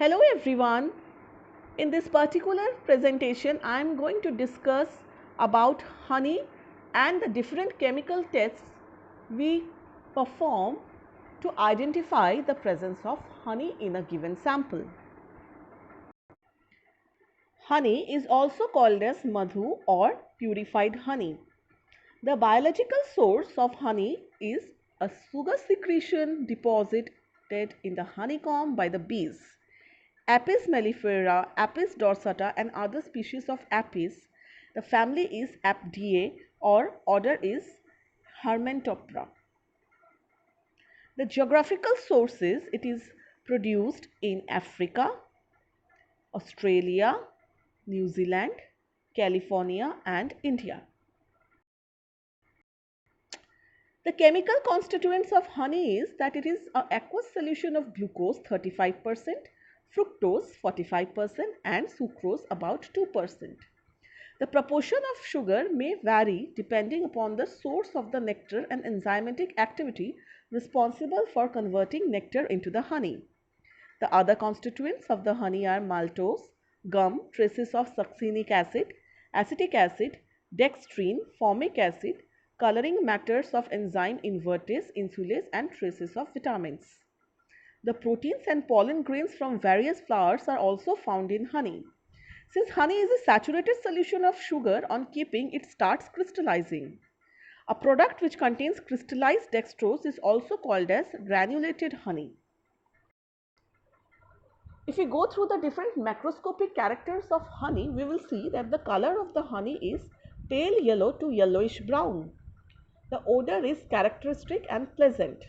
Hello everyone. In this particular presentation, I am going to discuss about honey and the different chemical tests we perform to identify the presence of honey in a given sample. Honey is also called as madhu or purified honey. The biological source of honey is a sugar secretion deposited in the honeycomb by the bees. Apis mellifera, Apis dorsata and other species of Apis. The family is Apidae or order is Hermetoptera. The geographical sources, it is produced in Africa, Australia, New Zealand, California and India. The chemical constituents of honey is that it is an aqueous solution of glucose 35%, fructose 45% and sucrose about 2%. The proportion of sugar may vary depending upon the source of the nectar and enzymatic activity responsible for converting nectar into the honey. The other constituents of the honey are maltose, gum, traces of succinic acid, acetic acid, dextrine, formic acid, coloring matters of enzyme invertase, insulase and traces of vitamins. The proteins and pollen grains from various flowers are also found in honey. Since honey is a saturated solution of sugar, on keeping it starts crystallizing. A product which contains crystallized dextrose is also called as granulated honey. If we go through the different macroscopic characters of honey, we will see that the color of the honey is pale yellow to yellowish brown. The odor is characteristic and pleasant.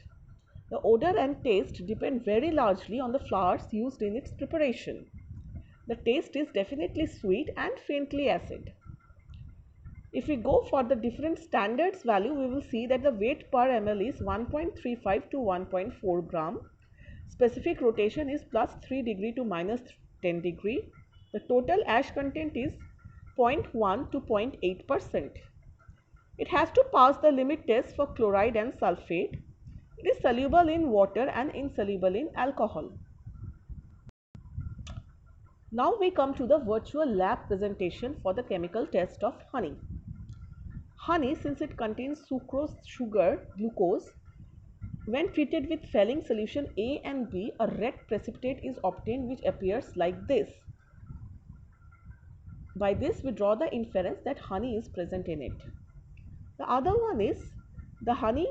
The odor and taste depend very largely on the flowers used in its preparation. The taste is definitely sweet and faintly acid. If we go for the different standards value, we will see that the weight per ml is 1.35 to 1.4 gram. Specific rotation is plus 3 degree to minus 10 degree. The total ash content is 0.1 to 0.8%. It has to pass the limit test for chloride and sulfate. It is soluble in water and insoluble in alcohol. Now we come to the virtual lab presentation for the chemical test of honey. Honey, since it contains sucrose, sugar, glucose, when treated with Fehling solution A and B, a red precipitate is obtained which appears like this. By this we draw the inference that honey is present in it. The other one is the honey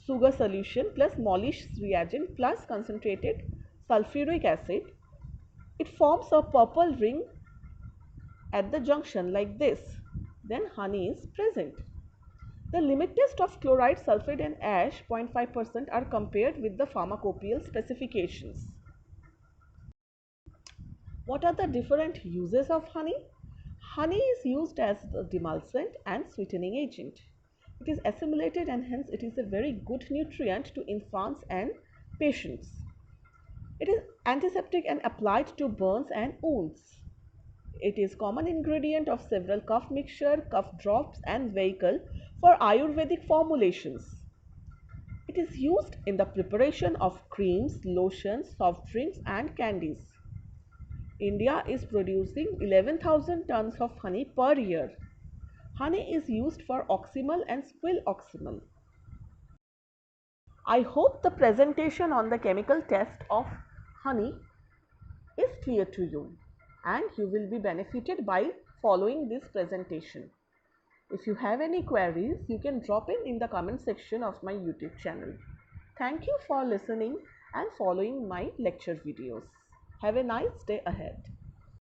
sugar solution plus Molish reagent plus concentrated sulfuric acid. It forms a purple ring at the junction like this. Then honey is present. The limit test of chloride, sulfate and ash 0.5% are compared with the pharmacopoeial specifications. What are the different uses of honey? Honey is used as a demulcent and sweetening agent. It is assimilated and hence it is a very good nutrient to infants and patients. It is antiseptic and applied to burns and wounds. It is common ingredient of several cough mixture, cough drops and vehicle for Ayurvedic formulations. It is used in the preparation of creams, lotions, soft drinks and candies. India is producing 11,000 tons of honey per year. Honey is used for oximal and squill oximal. I hope the presentation on the chemical test of honey is clear to you and you will be benefited by following this presentation. If you have any queries, you can drop in the comment section of my YouTube channel. Thank you for listening and following my lecture videos. Have a nice day ahead.